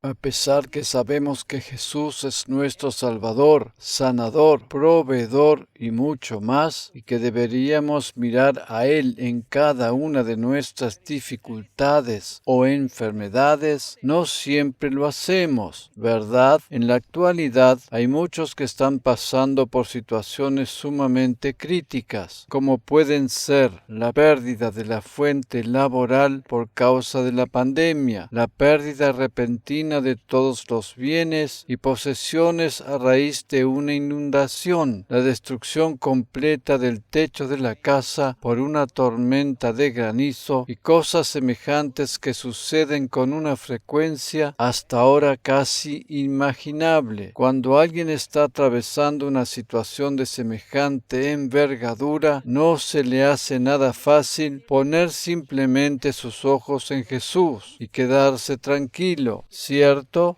A pesar que sabemos que Jesús es nuestro Salvador, sanador, proveedor y mucho más, y que deberíamos mirar a Él en cada una de nuestras dificultades o enfermedades, no siempre lo hacemos, ¿verdad? En la actualidad hay muchos que están pasando por situaciones sumamente críticas, como pueden ser la pérdida de la fuente laboral por causa de la pandemia, la pérdida repentina de todos los bienes y posesiones a raíz de una inundación, la destrucción completa del techo de la casa por una tormenta de granizo y cosas semejantes que suceden con una frecuencia hasta ahora casi inimaginable. Cuando alguien está atravesando una situación de semejante envergadura, no se le hace nada fácil poner simplemente sus ojos en Jesús y quedarse tranquilo, ¿cierto?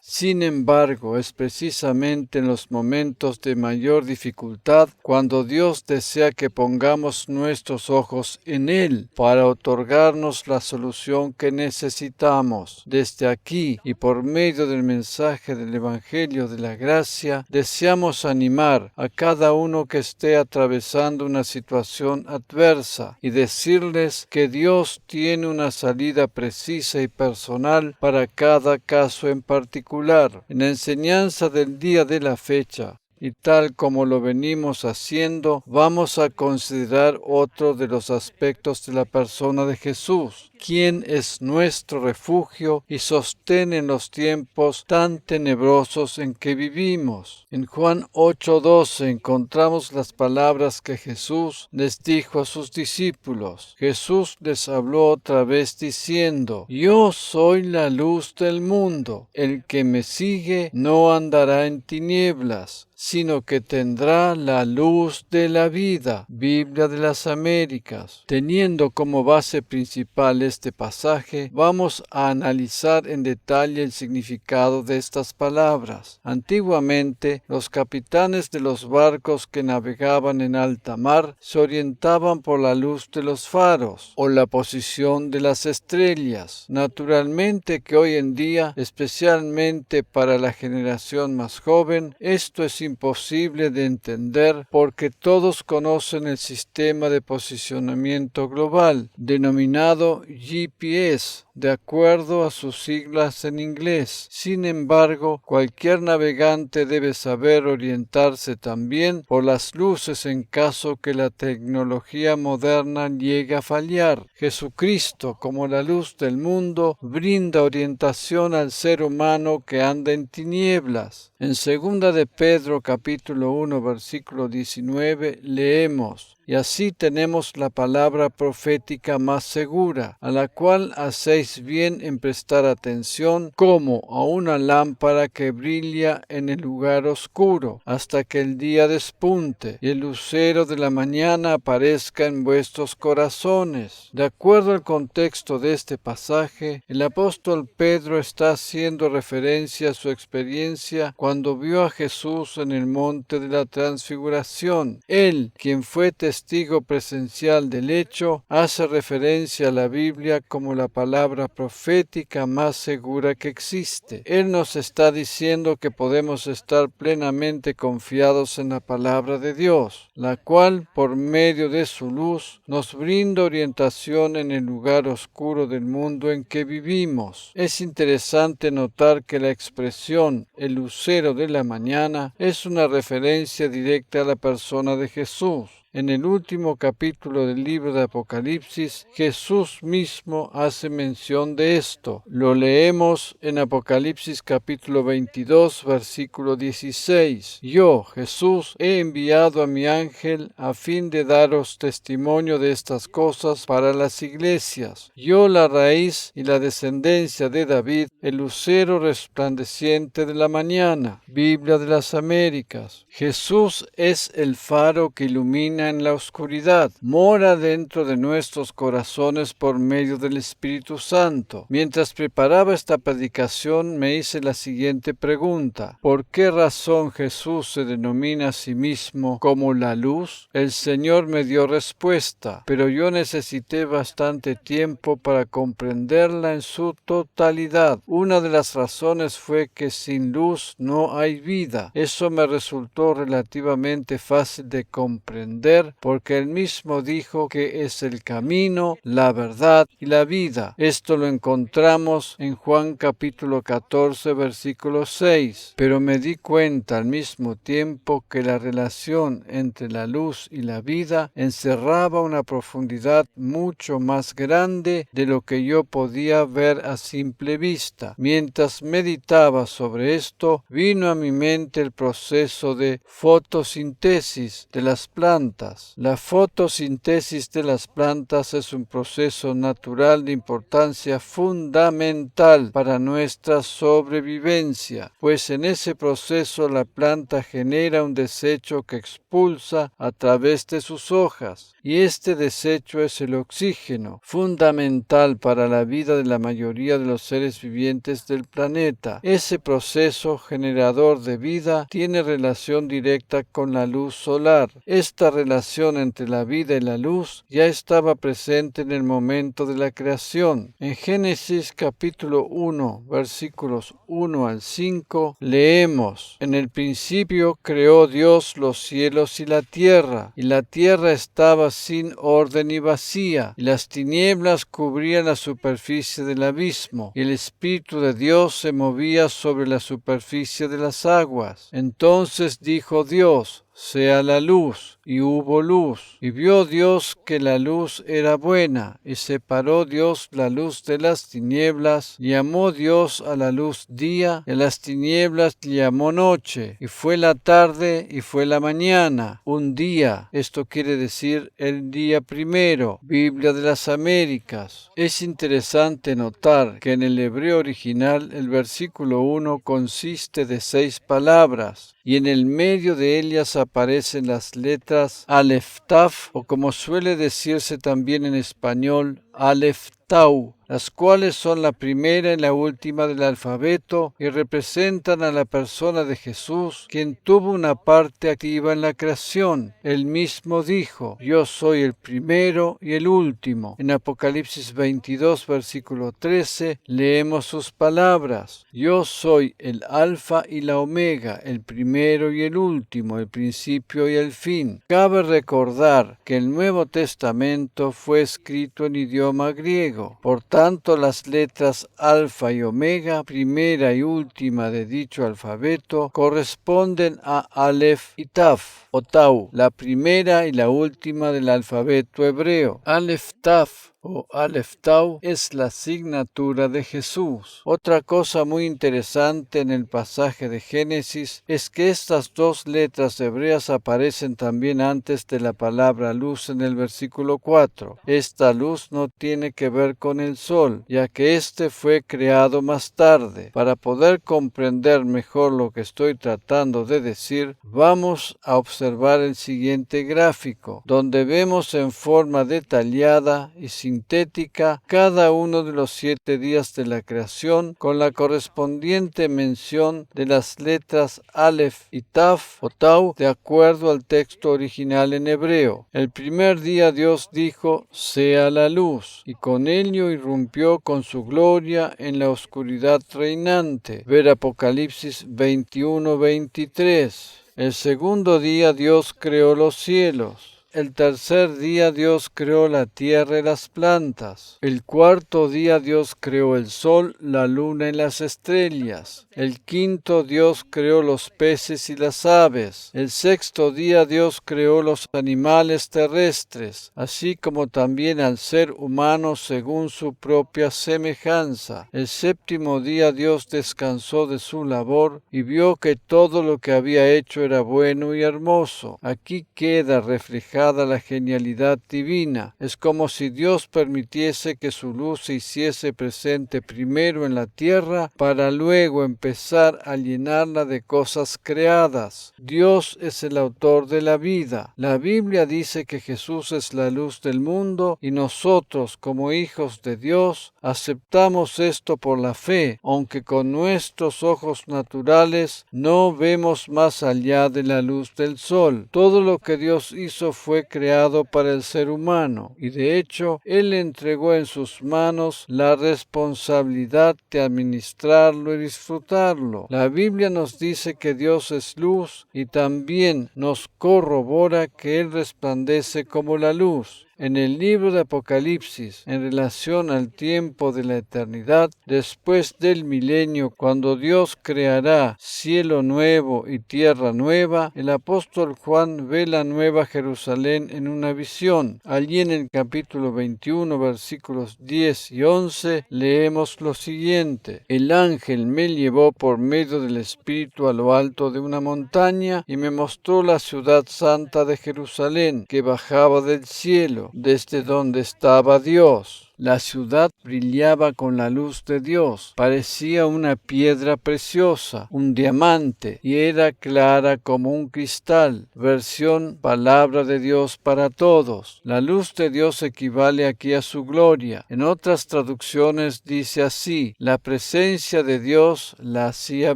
Sin embargo, es precisamente en los momentos de mayor dificultad cuando Dios desea que pongamos nuestros ojos en Él para otorgarnos la solución que necesitamos. Desde aquí y por medio del mensaje del Evangelio de la Gracia, deseamos animar a cada uno que esté atravesando una situación adversa y decirles que Dios tiene una salida precisa y personal para cada caso en particular. En la enseñanza del día de la fecha, y tal como lo venimos haciendo, vamos a considerar otro de los aspectos de la persona de Jesús, quien es nuestro refugio y sostén en los tiempos tan tenebrosos en que vivimos. En Juan 8:12 encontramos las palabras que Jesús les dijo a sus discípulos. Jesús les habló otra vez diciendo: Yo soy la luz del mundo. El que me sigue no andará en tinieblas, sino que tendrá la luz de la vida. Biblia de las Américas. Teniendo como base principal este pasaje, vamos a analizar en detalle el significado de estas palabras. Antiguamente, los capitanes de los barcos que navegaban en alta mar se orientaban por la luz de los faros o la posición de las estrellas. Naturalmente que hoy en día, especialmente para la generación más joven, esto es imposible de entender porque todos conocen el sistema de posicionamiento global, denominado GPS, de acuerdo a sus siglas en inglés. Sin embargo, cualquier navegante debe saber orientarse también por las luces en caso que la tecnología moderna llegue a fallar. Jesucristo, como la luz del mundo, brinda orientación al ser humano que anda en tinieblas. En 2 de Pedro capítulo 1 versículo 19 leemos: Y así tenemos la palabra profética más segura, a la cual hacéis bien en prestar atención, como a una lámpara que brilla en el lugar oscuro, hasta que el día despunte y el lucero de la mañana aparezca en vuestros corazones. De acuerdo al contexto de este pasaje, el apóstol Pedro está haciendo referencia a su experiencia cuando vio a Jesús en el monte de la Transfiguración. Él, quien fue testigo presencial del hecho, hace referencia a la Biblia como la palabra profética más segura que existe. Él nos está diciendo que podemos estar plenamente confiados en la palabra de Dios, la cual, por medio de su luz, nos brinda orientación en el lugar oscuro del mundo en que vivimos. Es interesante notar que la expresión "el lucero de la mañana" es una referencia directa a la persona de Jesús. En el último capítulo del libro de Apocalipsis, Jesús mismo hace mención de esto. Lo leemos en Apocalipsis capítulo 22, versículo 16. Yo, Jesús, he enviado a mi ángel a fin de daros testimonio de estas cosas para las iglesias. Yo, la raíz y la descendencia de David, el lucero resplandeciente de la mañana. Biblia de las Américas. Jesús es el faro que ilumina ilumina en la oscuridad, mora dentro de nuestros corazones por medio del Espíritu Santo. Mientras preparaba esta predicación me hice la siguiente pregunta: ¿por qué razón Jesús se denomina a sí mismo como la luz? El Señor me dio respuesta, pero yo necesité bastante tiempo para comprenderla en su totalidad. Una de las razones fue que sin luz no hay vida. Eso me resultó relativamente fácil de comprender porque Él mismo dijo que es el camino, la verdad y la vida. Esto lo encontramos en Juan capítulo 14, versículo 6. Pero me di cuenta al mismo tiempo que la relación entre la luz y la vida encerraba una profundidad mucho más grande de lo que yo podía ver a simple vista. Mientras meditaba sobre esto, vino a mi mente el proceso de fotosintesis de las plantas. La fotosintesis de las plantas es un proceso natural de importancia fundamental para nuestra sobrevivencia, pues en ese proceso la planta genera un desecho que expulsa a través de sus hojas, y este desecho es el oxígeno, fundamental para la vida de la mayoría de los seres vivientes del planeta. Ese proceso generador de vida tiene relación directa con la luz solar. Esta relación entre la vida y la luz ya estaba presente en el momento de la creación. En Génesis capítulo 1, versículos 1 al 5, leemos: En el principio creó Dios los cielos y la tierra estaba sin orden y vacía, y las tinieblas cubrían la superficie del abismo, y el Espíritu de Dios se movía sobre la superficie de las aguas. Entonces dijo Dios: sea la luz, y hubo luz. Y vio Dios que la luz era buena, y separó Dios la luz de las tinieblas, y llamó Dios a la luz día, y a las tinieblas llamó noche. Y fue la tarde, y fue la mañana, un día. Esto quiere decir el día primero, Biblia de las Américas. Es interesante notar que en el hebreo original el versículo 1 consiste de 6 palabras, y en el medio de ellas aparecen las letras Aleph Taf, o como suele decirse también en español, Aleph Tau, las cuales son la primera y la última del alfabeto y representan a la persona de Jesús, quien tuvo una parte activa en la creación. Él mismo dijo: yo soy el primero y el último. En Apocalipsis 22, versículo 13, leemos sus palabras: yo soy el alfa y la omega, el primero y el último, el principio y el fin. Cabe recordar que el Nuevo Testamento fue escrito en idioma griego. Por tanto, las letras alfa y omega, primera y última de dicho alfabeto, corresponden a Aleph y Taf, o Tau, la primera y la última del alfabeto hebreo. Aleph Taf o Aleph Tau es la signatura de Jesús. Otra cosa muy interesante en el pasaje de Génesis es que estas dos letras hebreas aparecen también antes de la palabra luz en el versículo 4. Esta luz no tiene que ver con el sol, ya que éste fue creado más tarde. Para poder comprender mejor lo que estoy tratando de decir, vamos a observar el siguiente gráfico, donde vemos en forma detallada y sintética cada uno de los 7 días de la creación, con la correspondiente mención de las letras Aleph y Taf o Tau de acuerdo al texto original en hebreo. El primer día Dios dijo: sea la luz, y con ello irrumpió con su gloria en la oscuridad reinante. Ver Apocalipsis 21-23. El segundo día Dios creó los cielos. El tercer día Dios creó la tierra y las plantas. El cuarto día Dios creó el sol, la luna y las estrellas. El quinto Dios creó los peces y las aves. El sexto día Dios creó los animales terrestres, así como también al ser humano según su propia semejanza. El séptimo día Dios descansó de su labor y vio que todo lo que había hecho era bueno y hermoso. Aquí queda reflejado reflejada la genialidad divina. Es como si Dios permitiese que su luz se hiciese presente primero en la tierra para luego empezar a llenarla de cosas creadas. Dios es el autor de la vida. La Biblia dice que Jesús es la luz del mundo y nosotros, como hijos de Dios, aceptamos esto por la fe, aunque con nuestros ojos naturales no vemos más allá de la luz del sol. Todo lo que Dios hizo fue creado para el ser humano y de hecho Él le entregó en sus manos la responsabilidad de administrarlo y disfrutarlo. La Biblia nos dice que Dios es luz y también nos corrobora que Él resplandece como la luz. En el libro de Apocalipsis, en relación al tiempo de la eternidad, después del milenio, cuando Dios creará cielo nuevo y tierra nueva, el apóstol Juan ve la nueva Jerusalén en una visión. Allí en el capítulo 21, versículos 10 y 11, leemos lo siguiente: El ángel me llevó por medio del Espíritu a lo alto de una montaña y me mostró la ciudad santa de Jerusalén, que bajaba del cielo, desde donde estaba Dios. La ciudad brillaba con la luz de Dios, parecía una piedra preciosa, un diamante, y era clara como un cristal. Versión Palabra de Dios para Todos. La luz de Dios equivale aquí a su gloria. En otras traducciones dice así: la presencia de Dios la hacía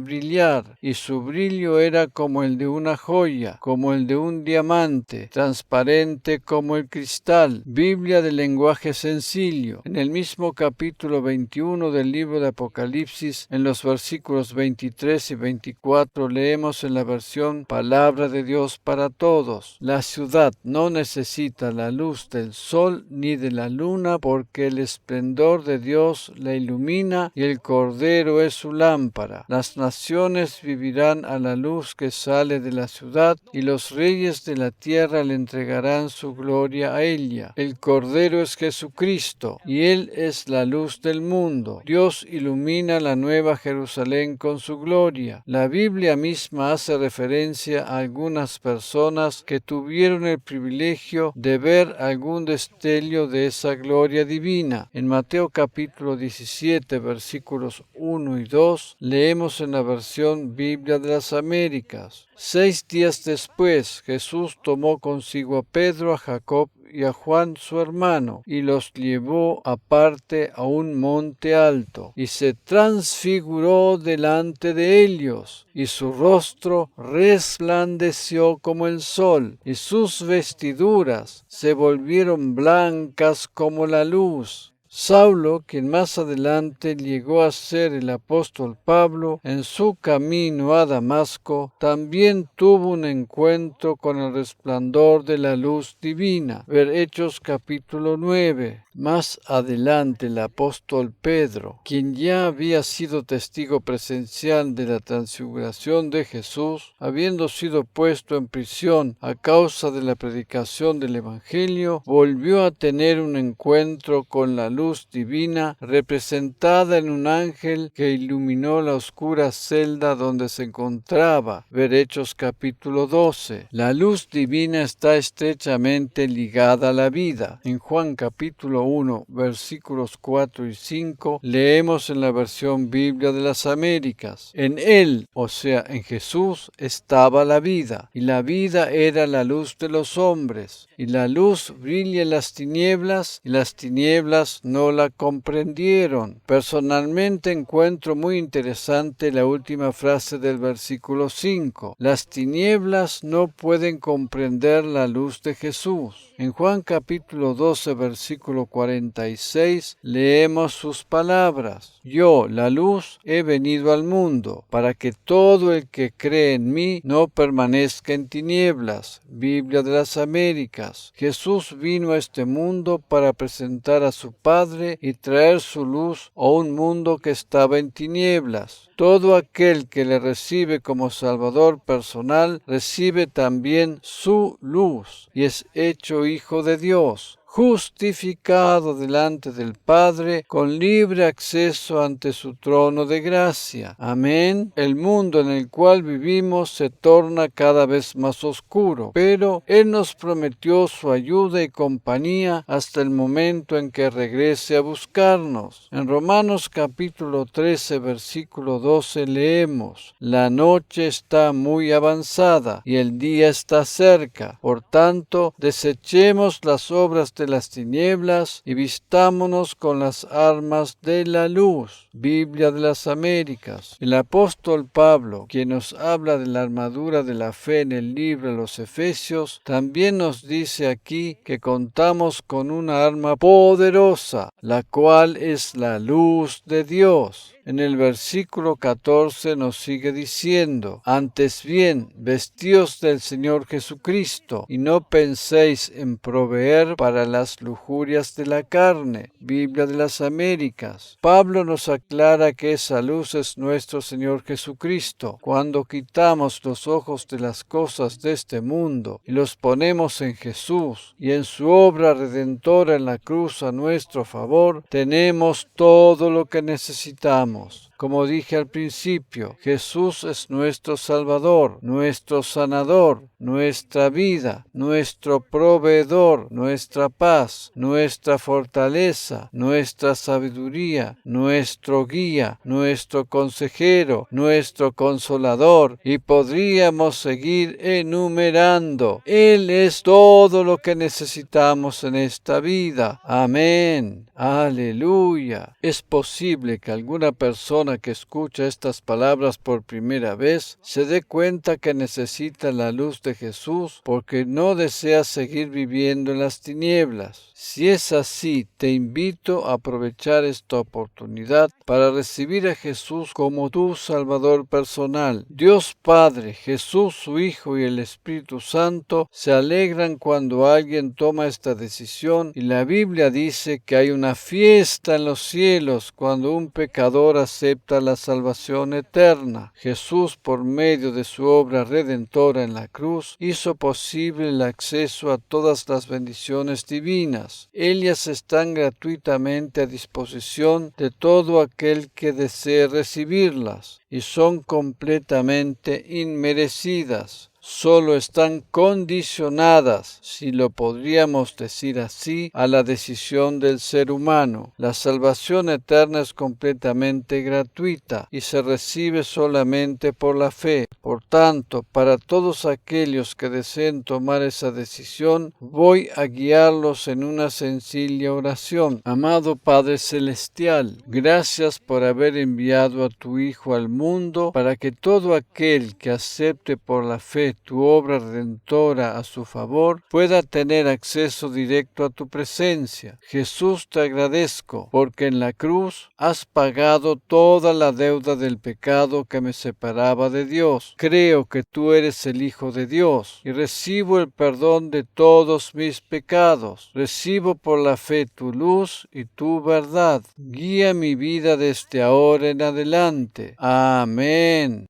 brillar, y su brillo era como el de una joya, como el de un diamante, transparente como el cristal. Biblia de lenguaje sencillo. En el mismo capítulo 21 del libro de Apocalipsis, en los versículos 23 y 24, leemos en la versión Palabra de Dios para Todos: la ciudad no necesita la luz del sol ni de la luna, porque el esplendor de Dios la ilumina y el Cordero es su lámpara. Las naciones vivirán a la luz que sale de la ciudad, y los reyes de la tierra le entregarán su gloria a ella. El Cordero es Jesucristo, y Él es la luz del mundo. Dios ilumina la nueva Jerusalén con su gloria. La Biblia misma hace referencia a algunas personas que tuvieron el privilegio de ver algún destello de esa gloria divina. En Mateo capítulo 17, versículos 1 y 2, leemos en la versión Biblia de las Américas: 6 días después, Jesús tomó consigo a Pedro, a Jacob y a Juan su hermano, y los llevó aparte a un monte alto, y se transfiguró delante de ellos, y su rostro resplandeció como el sol, y sus vestiduras se volvieron blancas como la luz. Saulo, quien más adelante llegó a ser el apóstol Pablo, en su camino a Damasco, también tuvo un encuentro con el resplandor de la luz divina. Ver Hechos capítulo 9. Más adelante el apóstol Pedro, quien ya había sido testigo presencial de la transfiguración de Jesús, habiendo sido puesto en prisión a causa de la predicación del Evangelio, volvió a tener un encuentro con la luz divina representada en un ángel que iluminó la oscura celda donde se encontraba. Ver Hechos capítulo 12. La luz divina está estrechamente ligada a la vida. En Juan capítulo 1, versículos 4 y 5, leemos en la versión Biblia de las Américas: en Él, o sea, en Jesús, estaba la vida, y la vida era la luz de los hombres, y la luz brilla en las tinieblas, y las tinieblas no la comprendieron. Personalmente encuentro muy interesante la última frase del versículo 5. Las tinieblas no pueden comprender la luz de Jesús. En Juan capítulo 12, versículo 46, leemos sus palabras: yo, la luz, he venido al mundo, para que todo el que cree en mí no permanezca en tinieblas. Biblia de las Américas. Jesús vino a este mundo para presentar a su Padre y traer su luz a un mundo que estaba en tinieblas. Todo aquel que le recibe como Salvador personal recibe también su luz y es hecho hijo de Dios. justificado delante del Padre, con libre acceso ante su trono de gracia. Amén. El mundo en el cual vivimos se torna cada vez más oscuro, pero Él nos prometió su ayuda y compañía hasta el momento en que regrese a buscarnos. En Romanos capítulo 13, versículo 12 leemos: La noche está muy avanzada y el día está cerca. Por tanto, desechemos las obras de las tinieblas y vistámonos con las armas de la luz. Biblia de las Américas. El apóstol Pablo, quien nos habla de la armadura de la fe en el libro de los Efesios, también nos dice aquí que contamos con una arma poderosa, la cual es la luz de Dios. En el versículo 14 nos sigue diciendo: Antes bien, vestíos del Señor Jesucristo, y no penséis en proveer para las lujurias de la carne. Biblia de las Américas. Pablo nos aclara que esa luz es nuestro Señor Jesucristo. Cuando quitamos los ojos de las cosas de este mundo y los ponemos en Jesús y en su obra redentora en la cruz a nuestro favor, tenemos todo lo que necesitamos. Como dije al principio, Jesús es nuestro Salvador, nuestro sanador, nuestra vida, nuestro proveedor, nuestra paz, nuestra fortaleza, nuestra sabiduría, nuestro guía, nuestro consejero, nuestro consolador, y podríamos seguir enumerando. Él es todo lo que necesitamos en esta vida. Amén. Aleluya. Es posible que alguna persona que escucha estas palabras por primera vez se dé cuenta que necesita la luz de Jesús porque no desea seguir viviendo en las tinieblas. Si es así, te invito a aprovechar esta oportunidad para recibir a Jesús como tu Salvador personal. Dios Padre, Jesús su Hijo y el Espíritu Santo se alegran cuando alguien toma esta decisión, y la Biblia dice que hay una fiesta en los cielos cuando un pecador acepta la salvación eterna. Jesús, por medio de su obra redentora en la cruz, hizo posible el acceso a todas las bendiciones divinas. Ellas están gratuitamente a disposición de todo aquel que desee recibirlas, y son completamente inmerecidas. Solo están condicionadas, si lo podríamos decir así, a la decisión del ser humano. La salvación eterna es completamente gratuita y se recibe solamente por la fe. Por tanto, para todos aquellos que deseen tomar esa decisión, voy a guiarlos en una sencilla oración. Amado Padre Celestial, gracias por haber enviado a tu Hijo al mundo para que todo aquel que acepte por la fe tu obra redentora a su favor pueda tener acceso directo a tu presencia. Jesús, te agradezco porque en la cruz has pagado toda la deuda del pecado que me separaba de Dios. Creo que tú eres el Hijo de Dios y recibo el perdón de todos mis pecados. Recibo por la fe tu luz y tu verdad. Guía mi vida desde ahora en adelante. Amén.